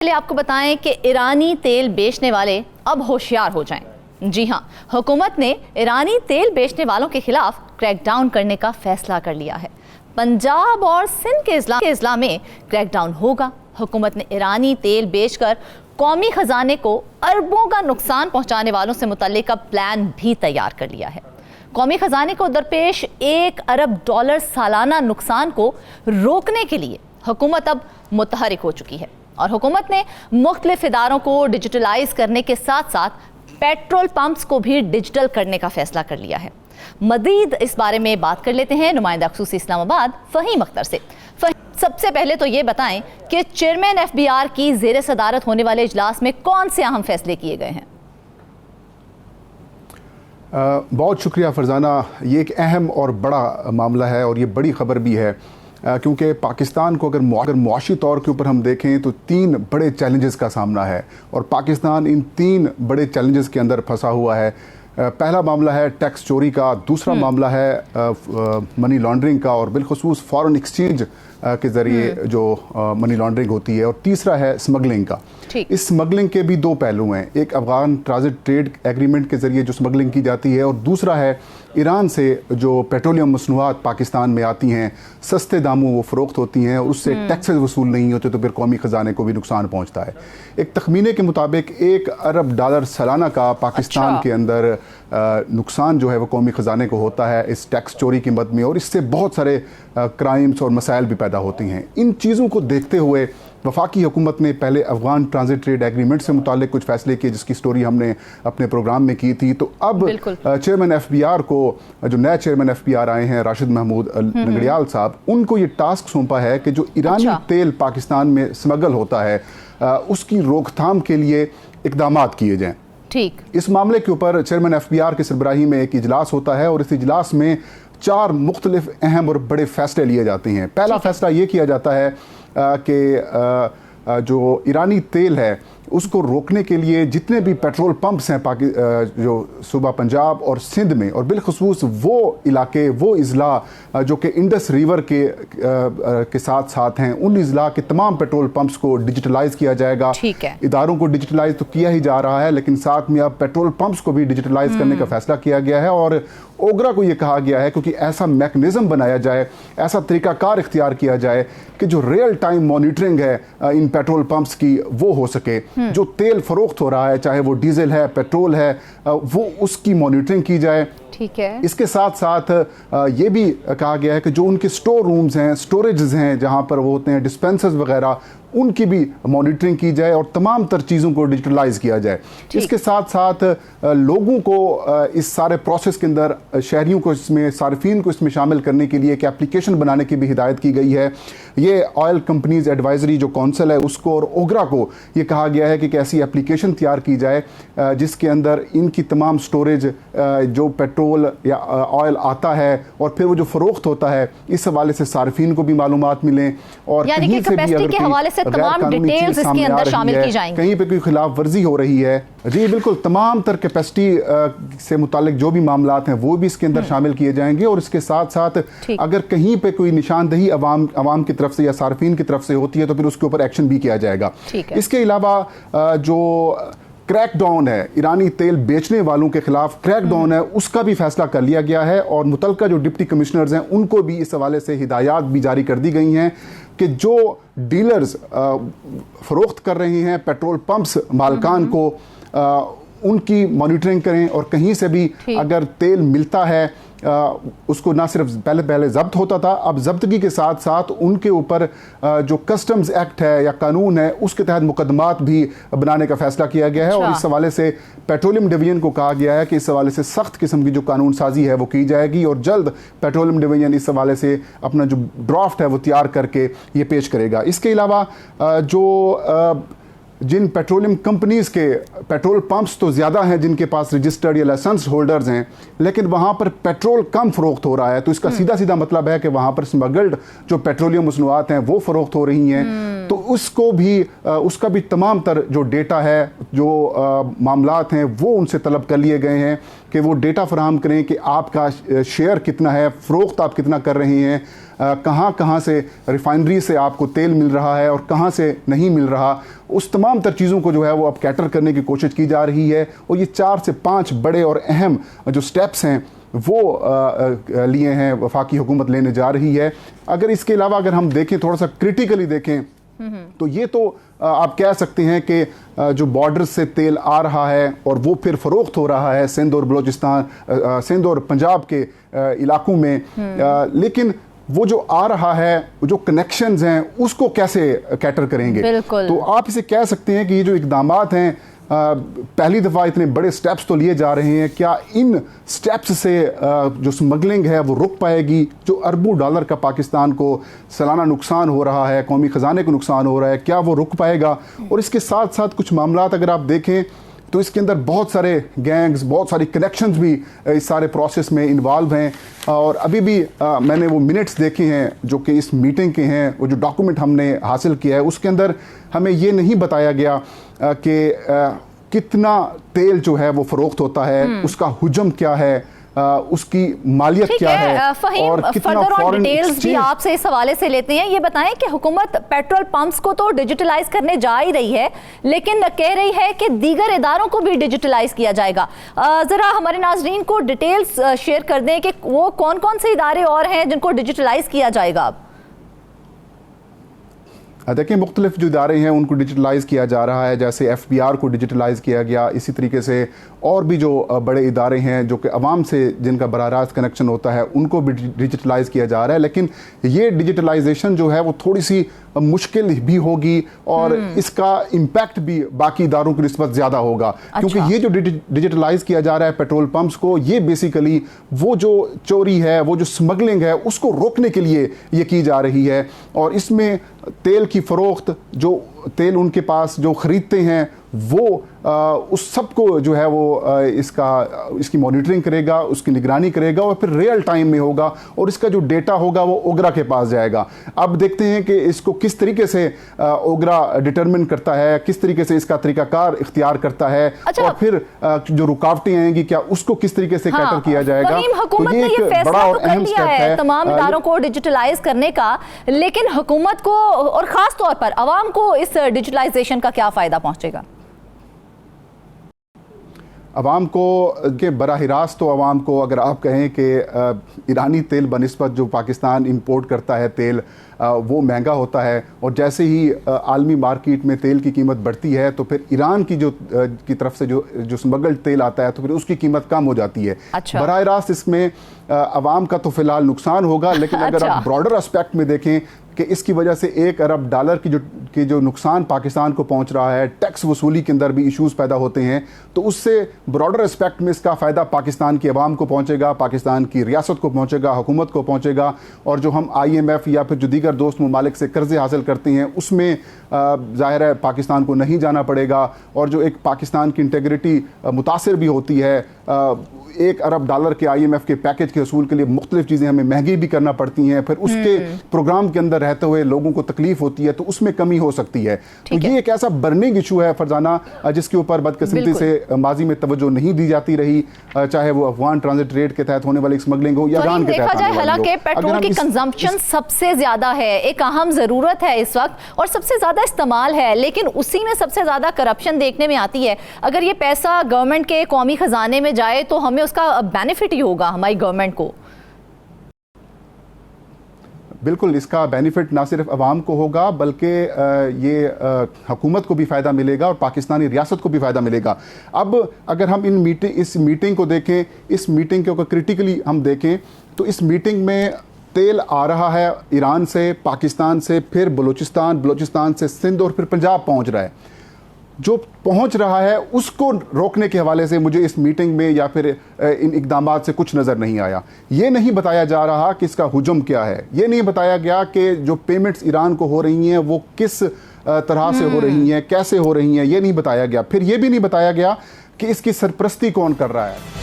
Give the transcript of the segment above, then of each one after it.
पहले आपको बताएं कि ईरानी तेल बेचने वाले अब होशियार हो जाएं। जी हां, हुकूमत ने ईरानी तेल बेचने वालों के खिलाफ क्रैकडाउन करने का फैसला कर लिया है। पंजाब और सिंध के इजला में क्रैकडाउन होगा। हुकूमत ने ईरानी तेल बेचकर कौमी खजाने को अरबों का नुकसान पहुंचाने वालों से मुतल्लिक प्लान भी तैयार कर लिया है। कौमी खजाने को दरपेश $1 अरब सालाना नुकसान को रोकने के लिए हुकूमत अब मुतहरिक हो चुकी है और हुकूमत ने मुख्तलिफ इदारों को डिजिटलाइज करने के साथ साथ पेट्रोल पंप्स को भी डिजिटल करने का फैसला कर लिया है। मजीद इस बारे में बात कर लेते हैं नुमाइंदा ख़ुसूसी इस्लामाबाद फ़हीम अख्तर से। सबसे पहले तो ये बताएं कि चेयरमैन FBR की ज़ेर सदारत होने वाले इजलास में कौन से अहम फैसले किए गए हैं? बहुत शुक्रिया फरजाना। ये एक अहम और बड़ा मामला है और ये बड़ी ख़बर भी है, क्योंकि पाकिस्तान को अगर मुआशी तौर के ऊपर हम देखें तो 3 बड़े चैलेंजेस का सामना है और पाकिस्तान इन 3 बड़े चैलेंजेस के अंदर फंसा हुआ है। पहला मामला है टैक्स चोरी का, दूसरा मामला है मनी लॉन्ड्रिंग का और बिलखुसूस फॉरेन एक्सचेंज के ज़रिए जो मनी लॉन्ड्रिंग होती है, और तीसरा है स्मगलिंग का। इस स्मगलिंग के भी 2 पहलू हैं, एक अफगान ट्रांजिट ट्रेड एग्रीमेंट के ज़रिए जो स्मगलिंग की जाती है और दूसरा है ईरान से जो पेट्रोलियम मसनूआत पाकिस्तान में आती हैं, सस्ते दामों वो फ़रोख्त होती हैं और उससे टैक्सेस वसूल नहीं होते तो फिर कौमी ख़जाने को भी नुकसान पहुँचता है। एक तखमीने के मुताबिक $1 अरब सालाना का पाकिस्तान के अंदर नुकसान जो है वो कौमी ख़जाने को होता है इस टैक्स चोरी की मद में, और इससे बहुत सारे क्राइम्स और मसाइल भी पैदा होती हैं। इन चीज़ों को देखते हुए वफाकी हुकूमत ने पहले अफगान ट्रांजिट ट्रेड एग्रीमेंट से मुतालिक कुछ फैसले किए, जिसकी स्टोरी हमने अपने प्रोग्राम में की थी। तो अब चेयरमैन FBR को, जो नए चेयरमैन FBR आए हैं राशिद महमूद नंगड़ियाल साहब, उनको ये टास्क सौंपा है कि जो ईरानी तेल पाकिस्तान में स्मगल होता है उसकी रोकथाम के लिए इकदाम किए जाएँ। ठीक, इस मामले के ऊपर चेयरमैन FBR की सरबराही में एक इजलास होता है और इस इजलास में 4 मुख्तलिफ अहम और बड़े फैसले लिए जाते हैं। पहला फैसला ये किया जाता है कि जो ईरानी तेल है उसको रोकने के लिए जितने भी पेट्रोल पंप्स हैं जो सूबा पंजाब और सिंध में, और बिलखुसूस वो इलाके, वो इज़ला जो कि इंडस रिवर के साथ साथ हैं, उन इज़ला के तमाम पेट्रोल पंप्स को डिजिटलाइज किया जाएगा। ठीक है, इदारों को डिजिटलाइज तो किया ही जा रहा है, लेकिन साथ में अब पेट्रोल पंप्स को भी डिजिटलाइज करने का फैसला किया गया है और ओगरा को ये कहा गया है क्योंकि ऐसा मैकेनिज्म बनाया जाए, ऐसा तरीकाकार इख्तियार किया जाए कि जो रियल टाइम मॉनिटरिंग है इन पेट्रोल पंप्स की वो हो सके। जो तेल फरोख्त हो रहा है, चाहे वो डीजल है, पेट्रोल है, वो उसकी मॉनिटरिंग की जाए। ठीक है, इसके साथ साथ ये भी कहा गया है कि जो उनके स्टोर रूम्स हैं, स्टोरेजेस हैं, जहाँ पर वो होते हैं डिस्पेंसर्स वगैरह, उनकी भी मॉनिटरिंग की जाए और तमाम तर चीज़ों को डिजिटलाइज किया जाए। इसके साथ साथ लोगों को इस सारे प्रोसेस के अंदर, शहरियों को इसमें, सार्फिन को इसमें शामिल करने के लिए एक एप्लीकेशन बनाने की भी हिदायत की गई है। ये ऑयल कंपनीज एडवाइजरी जो काउंसिल है उसको और ओगरा को ये कहा गया है कि एक ऐसी एप्लीकेशन तैयार की जाए जिसके अंदर इनकी तमाम स्टोरेज, जो पेट्रोल या ऑयल आता है और फिर वो जो फ़रोख्त होता है, इस हवाले से सार्फिन को भी मालूमात मिलें और कहीं से भी अगर तमाम डिटेल्स इसके अंदर शामिल की जाएंगी, कहीं पे कोई खिलाफ वर्जी हो रही है, जी बिल्कुल, तमाम तर कैपेसिटी से मुतालिक जो भी मामलात हैं वो भी इसके अंदर शामिल किए जाएंगे। और इसके साथ साथ अगर कहीं पे कोई निशानदही अवाम की तरफ से या सार्फिन की तरफ से होती है तो फिर उसके ऊपर एक्शन भी किया जाएगा। इसके अलावा जो क्रैकडाउन है, ईरानी तेल बेचने वालों के खिलाफ क्रैकडाउन है, उसका भी फैसला कर लिया गया है और मुतलका जो डिप्टी कमिश्नर्स हैं उनको भी इस हवाले से हिदायत भी जारी कर दी गई हैं कि जो डीलर्स फरोख्त कर रहे हैं पेट्रोल पंप्स मालकान को, उनकी मॉनिटरिंग करें और कहीं से भी अगर तेल मिलता है उसको ना सिर्फ पहले जब्त होता था, अब जब्तगी के साथ साथ उनके ऊपर जो कस्टम्स एक्ट है या कानून है उसके तहत मुकदमात भी बनाने का फैसला किया गया है। और इस हवाले से पेट्रोलियम डिवीजन को कहा गया है कि इस हवाले से सख्त किस्म की जो कानून साजी है वो की जाएगी और जल्द पेट्रोलियम डिवीजन इस हवाले से अपना जो ड्राफ्ट है वो तैयार करके ये पेश करेगा। इसके अलावा जो जिन पेट्रोलियम कंपनीज़ के पेट्रोल पंप्स तो ज़्यादा हैं जिनके पास रजिस्टर्ड या लाइसेंस होल्डर्स हैं, लेकिन वहाँ पर पेट्रोल कम फ़रोख्त हो रहा है, तो इसका सीधा मतलब है कि वहाँ पर स्मगल्ड जो पेट्रोलियम मसनूआत हैं वो फ़रोख्त हो रही हैं। तो उसको भी उसका भी तमाम तर जो डेटा है, जो मामलात हैं वो उनसे तलब कर लिए गए हैं कि वो डेटा फराहम करें कि आपका शेयर कितना है, फ़रोख्त आप कितना कर रहे हैं, कहाँ कहाँ से रिफाइनरी से आपको तेल मिल रहा है और कहाँ से नहीं मिल रहा, उस तमाम तर चीज़ों को जो है वो अब कैटर करने की कोशिश की जा रही है। और ये 4 से 5 बड़े और अहम जो स्टेप्स हैं वो लिए हैं, वफाकी हुकूमत लेने जा रही है। अगर इसके अलावा अगर हम देखें, थोड़ा सा क्रिटिकली देखें, तो ये तो आप कह सकते हैं कि जो बॉर्डर से तेल आ रहा है और वो फिर फरोख्त हो रहा है सिंध और बलूचिस्तान, सिंध और पंजाब के इलाकों में, लेकिन वो जो आ रहा है, जो कनेक्शंस हैं, उसको कैसे कैटर करेंगे? तो आप इसे कह सकते हैं कि ये जो इक़दामात हैं, पहली दफ़ा इतने बड़े स्टेप्स तो लिए जा रहे हैं, क्या इन स्टेप्स से जो स्मगलिंग है वो रुक पाएगी? जो अरबों डॉलर का पाकिस्तान को सालाना नुकसान हो रहा है, कौमी ख़जाने को नुकसान हो रहा है, क्या वो रुक पाएगा? और इसके साथ साथ कुछ मामलात अगर आप देखें तो इसके अंदर बहुत सारे गैंग्स, बहुत सारी कनेक्शंस भी इस सारे प्रोसेस में इन्वॉल्व हैं। और अभी भी मैंने वो मिनट्स देखे हैं जो कि इस मीटिंग के हैं, वो जो डॉक्यूमेंट हमने हासिल किया है उसके अंदर हमें ये नहीं बताया गया कि कितना तेल जो है वो फरोख्त होता है, उसका हुजम क्या है, उसकी मालियत क्या है, फहीम, और कितना फॉरेन डिटेल्स भी आपसे इस हवाले से लेते हैं। ये बताएं कि हुकूमत पेट्रोल पंप्स को तो डिजिटलाइज करने जा ही रही है, लेकिन कह रही है कि दीगर इदारों को भी डिजिटलाइज किया जाएगा। जरा हमारे नाजरीन को डिटेल्स शेयर कर दें कि वो कौन कौन से इदारे और हैं जिनको डिजिटलाइज किया जाएगा अब? देखिए, मुख्तलिफ जो इदारे हैं उनको डिजिटलाइज़ किया जा रहा है, जैसे FBR को डिजिटलाइज़ किया गया, इसी तरीके से और भी जो बड़े इदारे हैं जो कि अवाम से जिनका बराह रास्त कनेक्शन होता है उनको भी डिजिटलाइज़ किया जा रहा है। लेकिन ये डिजिटलाइजेशन जो है वो थोड़ी सी मुश्किल भी होगी और इसका इम्पैक्ट भी बाकी इदारों की निस्बत ज़्यादा होगा। क्योंकि ये जो डिजिटलाइज़ किया जा रहा है पेट्रोल पंप्स को, ये बेसिकली वो जो चोरी है, वो जो स्मगलिंग है, उसको रोकने के लिए ये की जा रही है। और इसमें तेल की फ़रोख्त, जो तेल उनके पास जो ख़रीदते हैं, वो उस सब को जो है वो इसकी मॉनिटरिंग करेगा, उसकी निगरानी करेगा और फिर रियल टाइम में होगा और इसका जो डेटा होगा वो ओगरा के पास जाएगा। अब देखते हैं कि इसको किस तरीके से ओगरा डिटरमिन करता है, किस तरीके से इसका तरीकाकार इख्तियार करता है। और फिर जो रुकावटें आएंगी क्या उसको किस तरीके से कैटर किया जाएगा। हुकूमत ने ये फैसला तो कर लिया है तमाम इदारों को डिजिटलाइज करने का, लेकिन हुकूमत को और खास तौर पर अवाम को इस डिजिटलाइजेशन का क्या फायदा पहुंचेगा? अवाम को के बराह रास्त तो अवाम को अगर आप कहें कि ईरानी तेल बनिस्बत जो पाकिस्तान इंपोर्ट करता है तेल, वो महंगा होता है और जैसे ही आलमी मार्केट में तेल की कीमत बढ़ती है तो फिर ईरान की की तरफ से जो स्मगल्ड तेल आता है तो फिर उसकी कीमत कम हो जाती है। बराह रास्त इसमें अवाम का तो फिलहाल नुकसान होगा, लेकिन अगर आप ब्रॉडर एस्पेक्ट में देखें कि इसकी वजह से $1 अरब की जो नुकसान पाकिस्तान को पहुंच रहा है, टैक्स वसूली के अंदर भी इश्यूज पैदा होते हैं, तो उससे ब्रॉडर एस्पेक्ट में इसका फ़ायदा पाकिस्तान की अवाम को पहुंचेगा, पाकिस्तान की रियासत को पहुंचेगा, हुकूमत को पहुंचेगा। और जो हम IMF या फिर जो दीगर दोस्त ममालिक से कर्जे हासिल करते हैं उसमें ज़ाहिर है पाकिस्तान को नहीं जाना पड़ेगा और जो एक पाकिस्तान की इंटेग्रिटी मुतासिर भी होती है। $1 अरब के IMF के पैकेज के हसूल के लिए मुख्तलिफ चीज़ें हमें महंगी भी करना पड़ती हैं, फिर उसके प्रोग्राम के अंदर रहते हुए लोगों को तकलीफ होती है, तो उसमें कमी हो सकती है। तो ये एक ऐसा बर्निंग इशू है फरजाना, जिसके ऊपर बदकिस्मती से माजी में तवज्जो नहीं दी जाती रही, चाहे वो अफगान ट्रांजिट रेट के तहत होने वाली स्मगलिंग हो या ईरान के तहत। हालांकि पेट्रोल की कंजम्पशन सबसे ज्यादा है, एक अहम जरूरत है इस वक्त और सबसे ज्यादा इस्तेमाल है, लेकिन उसी में सबसे ज्यादा करप्शन देखने में आती है। अगर ये पैसा गवर्नमेंट के कौमी खजाने में जाए तो हमें उसका बेनिफिट ही होगा हमारी गवर्नमेंट को। बिल्कुल, इसका बेनिफिट ना सिर्फ अवाम को होगा बल्कि ये हुकूमत को भी फ़ायदा मिलेगा और पाकिस्तानी रियासत को भी फ़ायदा मिलेगा। अब अगर हम इस मीटिंग को देखें, इस मीटिंग के ऊपर क्रिटिकली हम देखें तो इस मीटिंग में तेल आ रहा है ईरान से, पाकिस्तान से, फिर बलूचिस्तान से सिंध और फिर पंजाब पहुंच रहा है। जो पहुंच रहा है उसको रोकने के हवाले से मुझे इस मीटिंग में या फिर इन इक़दामात से कुछ नज़र नहीं आया। ये नहीं बताया जा रहा कि इसका हुजम क्या है, ये नहीं बताया गया कि जो पेमेंट्स ईरान को हो रही हैं वो किस तरह से हो रही हैं, कैसे हो रही हैं, ये नहीं बताया गया। फिर ये भी नहीं बताया गया कि इसकी सरपरस्ती कौन कर रहा है।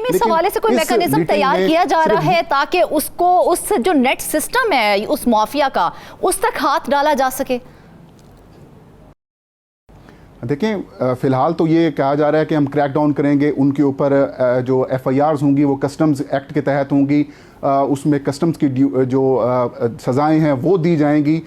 इस हवाले से कोई मैकेनिज्म तैयार किया जा रहा है ताकि उसको उस जो नेट सिस्टम है उस माफिया का उस तक हाथ डाला जा सके? देखें, फ़िलहाल तो ये कहा जा रहा है कि हम क्रैक डाउन करेंगे, उनके ऊपर जो FIRs होंगी वो कस्टम्स एक्ट के तहत होंगी, उसमें कस्टम्स की जो सज़ाएं हैं वो दी जाएंगी,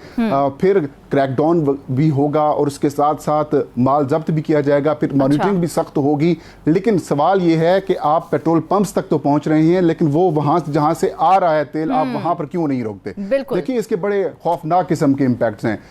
फिर क्रैकडाउन भी होगा और उसके साथ साथ माल जब्त भी किया जाएगा, फिर मॉनिटरिंग भी सख्त होगी। लेकिन सवाल ये है कि आप पेट्रोल पंप्स तक तो पहुंच रहे हैं, लेकिन वो वहां जहां से आ रहा है तेल, आप वहां पर क्यों नहीं रोकते? देखिए, इसके बड़े खौफनाक किस्म के इम्पैक्ट्स हैं।